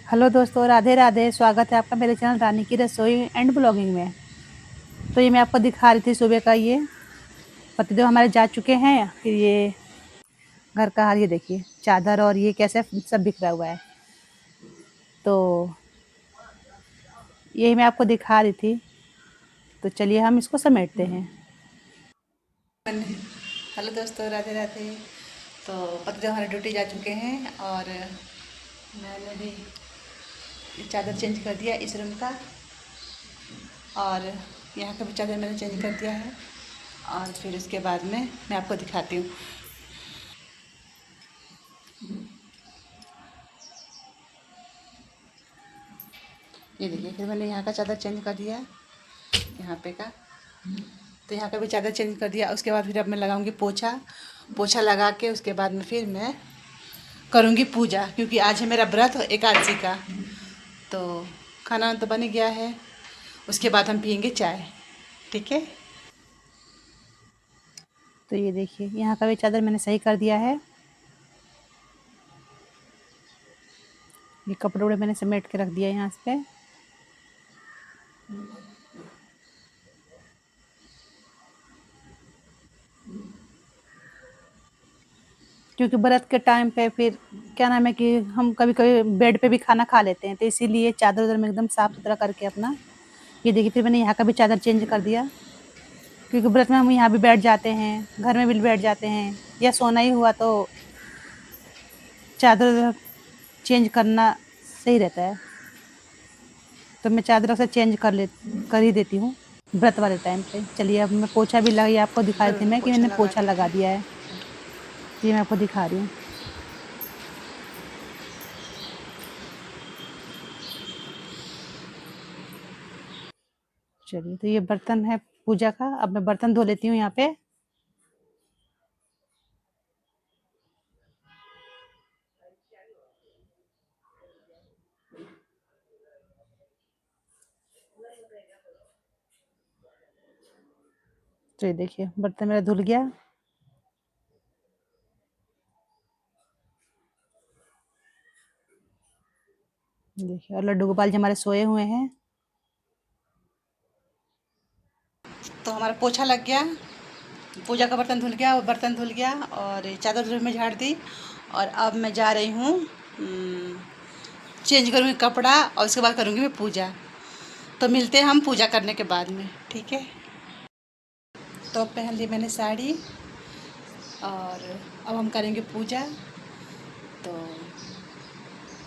Hello दोस्तों, राधे राधे। स्वागत है आपका मेरे चैनल रानी की रसोई एंड ब्लॉगिंग में। तो ये मैं आपको दिखा रही थी सुबह का। ये पतिदेव हमारे जा चुके हैं। फिर ये घर का हाल, ये देखिए, चादर और ये कैसे सब बिखरा हुआ है। तो यही मैं आपको दिखा रही थी। तो चलिए हम इसको समेटते हैं। हेलो दोस्तों, राधे राधे। तो पतिदेव हमारे ड्यूटी जा चुके हैं और मैंने भी चादर चेंज कर दिया इस रूम का, और यहाँ का भी चादर मैंने चेंज कर दिया है। और फिर उसके बाद में मैं आपको दिखाती हूँ। ये देखिए, फिर मैंने यहाँ का चादर चेंज कर दिया, यहाँ पे का। तो यहाँ का भी चादर चेंज कर दिया। उसके बाद फिर अब मैं लगाऊंगी पोछा। पोछा लगा के उसके बाद में फिर मैं करूँगी पूजा, क्योंकि आज है मेरा व्रत एकादशी का। तो खाना तो बन गया है। उसके बाद हम पियेंगे चाय, ठीक है। तो ये देखिए, यहाँ का भी चादर मैंने सही कर दिया है। ये कपड़े वपड़े मैंने समेट के रख दिया यहाँ पे। क्योंकि व्रत के टाइम पे फिर क्या नाम है कि हम कभी कभी बेड पे भी खाना खा लेते हैं, तो इसीलिए चादर उधर में एकदम साफ सुथरा करके अपना। ये देखिए, फिर मैंने यहाँ का भी चादर चेंज कर दिया, क्योंकि व्रत में हम यहाँ भी बैठ जाते हैं, घर में भी बैठ जाते हैं, या सोना ही हुआ तो चादर चेंज करना सही रहता है। तो मैं चादर अक्सर चेंज कर ही देती हूँ व्रत वाले टाइम पे। चलिए, अब मैं पोछा भी लगा, ये आपको दिखा रही थी मैं कि मैंने पोछा लगा दिया है। ये मैं आपको दिखा रही हूँ। चलिए, तो ये बर्तन है पूजा का। अब मैं बर्तन धो लेती हूँ यहाँ पे। तो ये देखिए, बर्तन मेरा धुल गया। देखिए, और लड्डू गोपाल जी हमारे सोए हुए हैं। तो हमारा पोछा लग गया, पूजा का बर्तन धुल गया, बर्तन धुल गया, और चादर उधर में झाड़ दी। और अब मैं जा रही हूँ चेंज करूँगी कपड़ा, और उसके बाद करूँगी मैं पूजा। तो मिलते हैं हम पूजा करने के बाद में, ठीक है। तो अब पहन ली मैंने साड़ी, और अब हम करेंगे पूजा। तो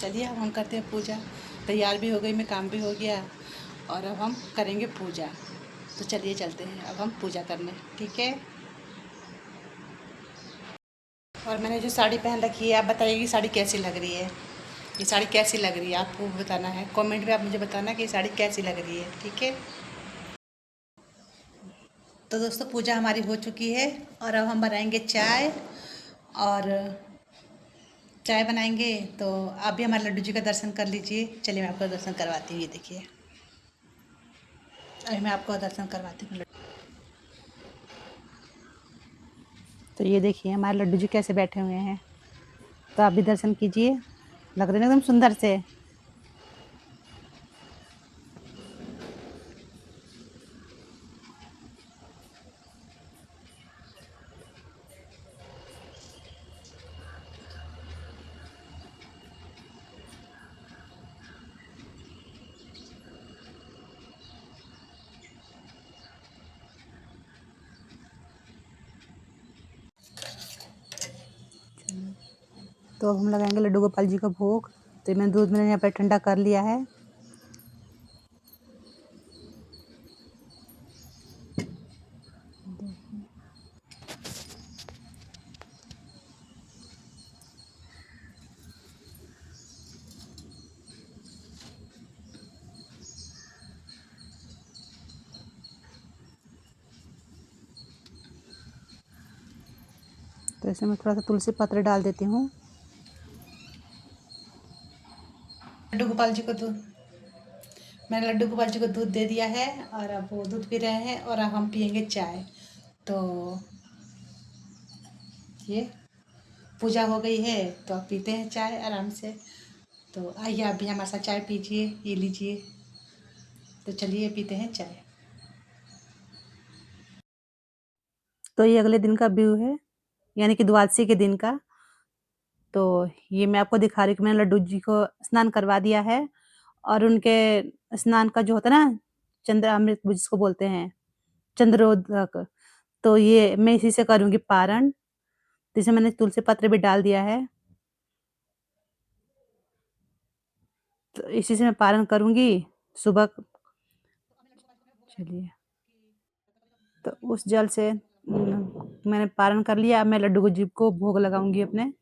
चलिए, अब हम करते हैं पूजा। तैयार भी हो गई मैं, काम भी हो गया, और अब हम करेंगे पूजा। तो चलिए चलते हैं अब हम पूजा करने, ठीक है। और मैंने जो साड़ी पहन रखी है, आप बताइए कि साड़ी कैसी लग रही है। ये साड़ी कैसी लग रही है आपको बताना है, कमेंट में आप मुझे बताना कि ये साड़ी कैसी लग रही है, ठीक है। तो दोस्तों, पूजा हमारी हो चुकी है, और अब हम बनाएंगे चाय। और चाय बनाएंगे तो आप भी हमारे लड्डू जी का दर्शन कर लीजिए। चलिए, मैं आपको दर्शन करवाती हूँ। ये देखिए, अभी मैं आपको दर्शन करवाती हूँ। तो ये देखिए, हमारे लड्डू जी कैसे बैठे हुए हैं। तो आप भी दर्शन कीजिए, लग रहे हैं एकदम सुंदर से। तो अब हम लगाएंगे लड्डू गोपाल जी का भोग। तो मैंने दूध मैंने यहाँ पर ठंडा कर लिया है। तो इसमें मैं थोड़ा सा तुलसी पत्र डाल देती हूँ। लड्डू गोपाल जी को दूध मैंने लड्डू गोपाल जी को दूध दे दिया है, और अब वो दूध पी रहे हैं, और अब हम पियेंगे चाय। तो ये पूजा हो गई है, तो अब पीते हैं चाय आराम से। तो आइए आप भी हमारे साथ चाय पीजिए, ये लीजिए। तो चलिए पीते हैं चाय। तो ये अगले दिन का व्यू है, यानी कि द्वादशी के दिन का। तो ये मैं आपको दिखा रही हूँ कि मैंने लड्डू जी को स्नान करवा दिया है और उनके स्नान का जो होता है ना, चंद्रामृत जिसको बोलते हैं, चंद्रोदक, तो ये मैं इसी से करूँगी पारण। तो इसमें मैंने तुलसी पत्र भी डाल दिया है। तो इसी से मैं पारण करूँगी सुबह। चलिए, तो उस जल से मैंने पारण कर लिया। अब मैं लड्डू जी को भोग लगाऊँगी अपने।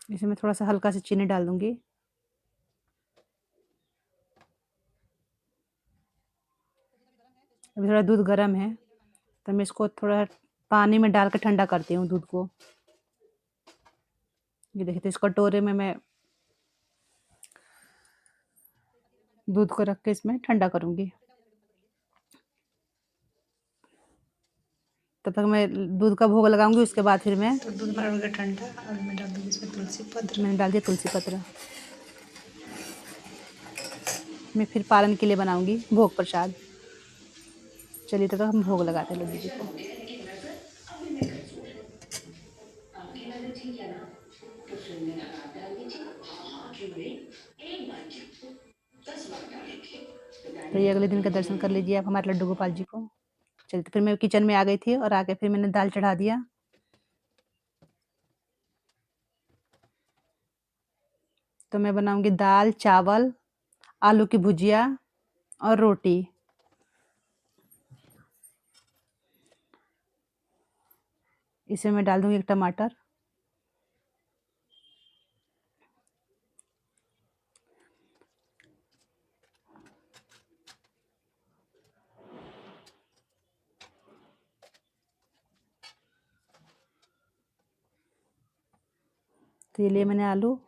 इसमें थोड़ा-सा हल्का सा चीनी डाल दूँगी। अभी थोड़ा दूध गरम है, तो मैं इसको थोड़ा पानी में डाल के ठंडा करती हूँ दूध को। ये देखिए, तो इस कटोरे में मैं दूध को रख के इसमें ठंडा करूँगी। तब तक मैं दूध का भोग लगाऊँगी, उसके बाद फिर मैं तो दूध हमारा हो गया ठंडा और मैं डाल दूँगी इसमें तुलसी पत्र। मैंने डाल दिया तुलसी पत्र। मैं फिर पारण के लिए बनाऊँगी भोग प्रसाद। चलिए, तब तक हम भोग लगाते हैं लड्डू जी को। तो ये अगले दिन का दर्शन कर लीजिए आप हमारे लड्डू गोपाल जी को। चलिए, तो फिर मैं किचन में आ गई थी और आके फिर मैंने दाल चढ़ा दिया। तो मैं बनाऊँगी दाल, चावल, आलू की भुजिया और रोटी। इसमें मैं डाल दूँगी 1 टमाटर। तो ये लिए मैंने आलू,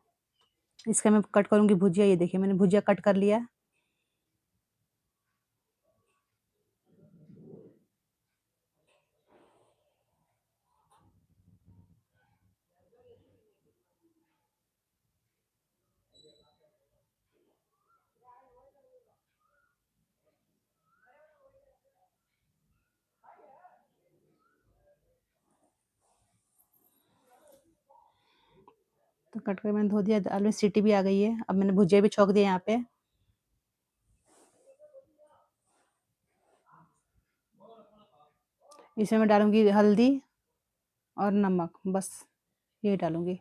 इसका मैं कट करूँगी भुजिया। ये देखिए, मैंने भुजिया कट कर लिया। तो कट कर मैंने धो दिया। दाल में सीटी भी आ गई है। अब मैंने भुजिया भी छौंक दिया यहाँ पे। इसमें मैं डालूँगी हल्दी और नमक, बस यही डालूँगी।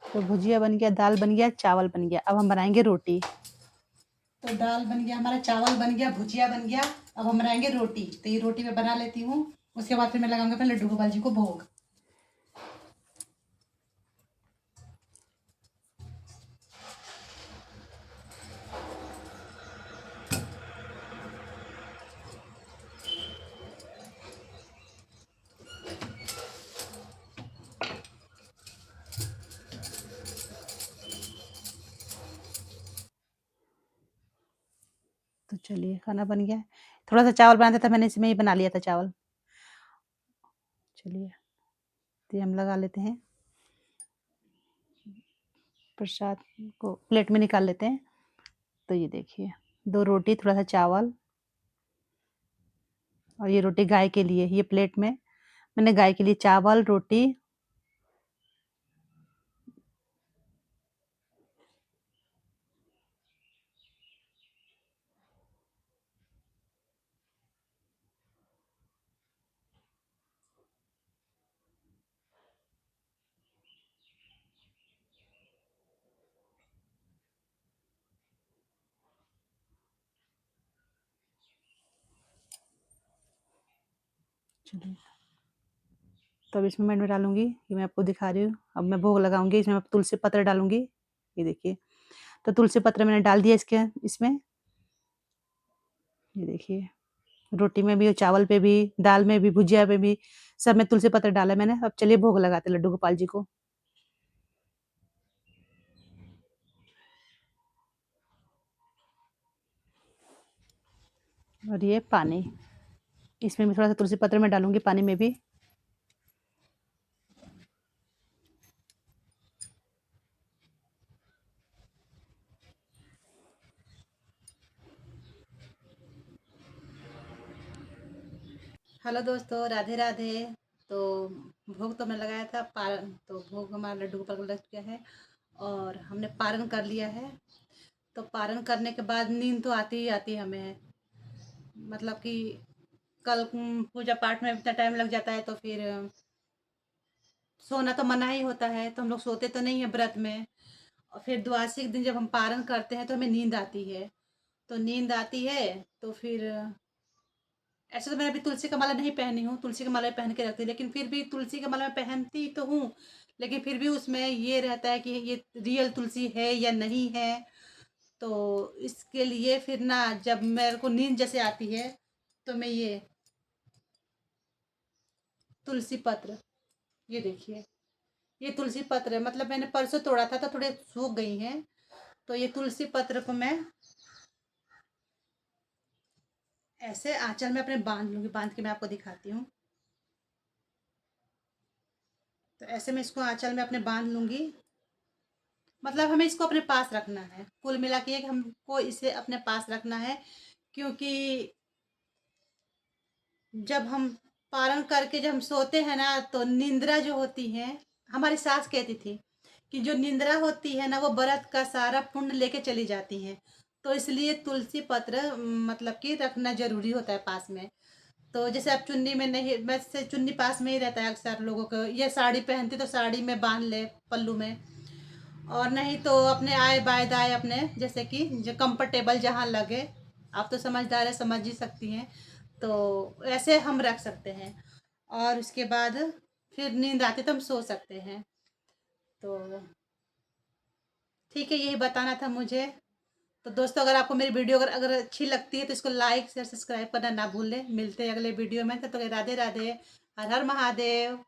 तो भुजिया बन गया, दाल बन गया, चावल बन गया। अब हम बनाएँगे रोटी। तो दाल बन गया हमारा, चावल बन गया, भुजिया बन गया। अब हम बनाएँगे रोटी। तो ये रोटी मैं बना लेती हूँ, उसके बाद फिर मैं लगाऊँगी अपने लड्डू गोपाल जी को भोग। तो चलिए, खाना बन गया है। थोड़ा-सा चावल बनाना था, मैंने इसमें ही बना लिया था चावल। चलिए, तो ये हम लगा लेते हैं। प्रसाद को प्लेट में निकाल लेते हैं। तो ये देखिए, 2 रोटी, थोड़ा-सा चावल और ये रोटी गाय के लिए। ये प्लेट में मैंने गाय के लिए चावल, रोटी। चलिए, तो अब इसमें मैं डालूँगी, ये मैं आपको दिखा रही हूँ। अब मैं भोग लगाऊँगी, इसमें मैं तुलसी पत्र डालूँगी। ये देखिए, तो तुलसी पत्र मैंने डाल दिया इसमें। ये देखिए, रोटी में भी, चावल पे भी, दाल में भी, भुजिया पे भी, सब में तुलसी पत्र डाला मैंने। अब चलिए भोग लगाते हैं लड्डू गोपाल जी को। और ये पानी, इसमें भी थोड़ा-सा तुलसी पत्र मैं डालूँगी पानी में भी। हेलो दोस्तों, राधे राधे। तो भोग तो मैं लगाया था, पारण तो भोग हमारा लड्डू गोपाल को लग चुका है और हमने पारण कर लिया है। तो पारण करने के बाद नींद तो आती ही आती है हमें, मतलब कि कल पूजा पाठ में इतना टाइम लग जाता है तो फिर सोना तो मना ही होता है, तो हम लोग सोते तो नहीं है व्रत में। और फिर द्वादशी के दिन जब हम पारण करते हैं तो हमें नींद आती है। तो नींद आती है तो फिर ऐसे तो मैं अभी तुलसी का माला नहीं पहनी हूँ, तुलसी का माला पहन के रखती हूँ, लेकिन फिर भी तुलसी का माला मैं पहनती तो हूँ, लेकिन फिर भी उसमें ये रहता है कि ये रियल तुलसी है या नहीं है। तो इसके लिए फिर ना जब मेरे को नींद जैसे आती है तो मैं ये तुलसी पत्र, ये देखिए, ये तुलसी पत्र है, मतलब मैंने परसों तोड़ा था तो थोड़े सूख गई हैं। तो ये तुलसी पत्र को मैं ऐसे आंचल में अपने बांध लूंगी, बांध के मैं आपको दिखाती हूँ। तो ऐसे मैं इसको आंचल में अपने बांध लूंगी, मतलब हमें इसको अपने पास रखना है, कुल मिला के कि हमको इसे अपने पास रखना है। क्योंकि जब हम पारण करके जब हम सोते हैं ना तो निंद्रा जो होती है, हमारी सास कहती थी कि जो निंद्रा होती है ना वो व्रत का सारा पुण्य लेके चली जाती है। तो इसलिए तुलसी पत्र मतलब कि रखना जरूरी होता है पास में। तो जैसे आप चुन्नी में नहीं, वैसे चुन्नी पास में ही रहता है अक्सर लोगों को, ये साड़ी पहनती तो साड़ी में बांध ले पल्लू में, और नहीं तो अपने आए बाएं दाएं अपने जैसे कि जो कंफर्टेबल जहाँ लगे, आप तो समझदार है समझ ही सकती हैं। तो ऐसे हम रख सकते हैं और उसके बाद फिर नींद आती तो हम सो सकते हैं। तो ठीक है, यही बताना था मुझे। तो दोस्तों, अगर आपको मेरी वीडियो अगर अगर अच्छी लगती है तो इसको लाइक शेयर सब्सक्राइब करना ना भूलें। मिलते हैं अगले वीडियो में, तब तक राधे राधे, हर हर महादेव।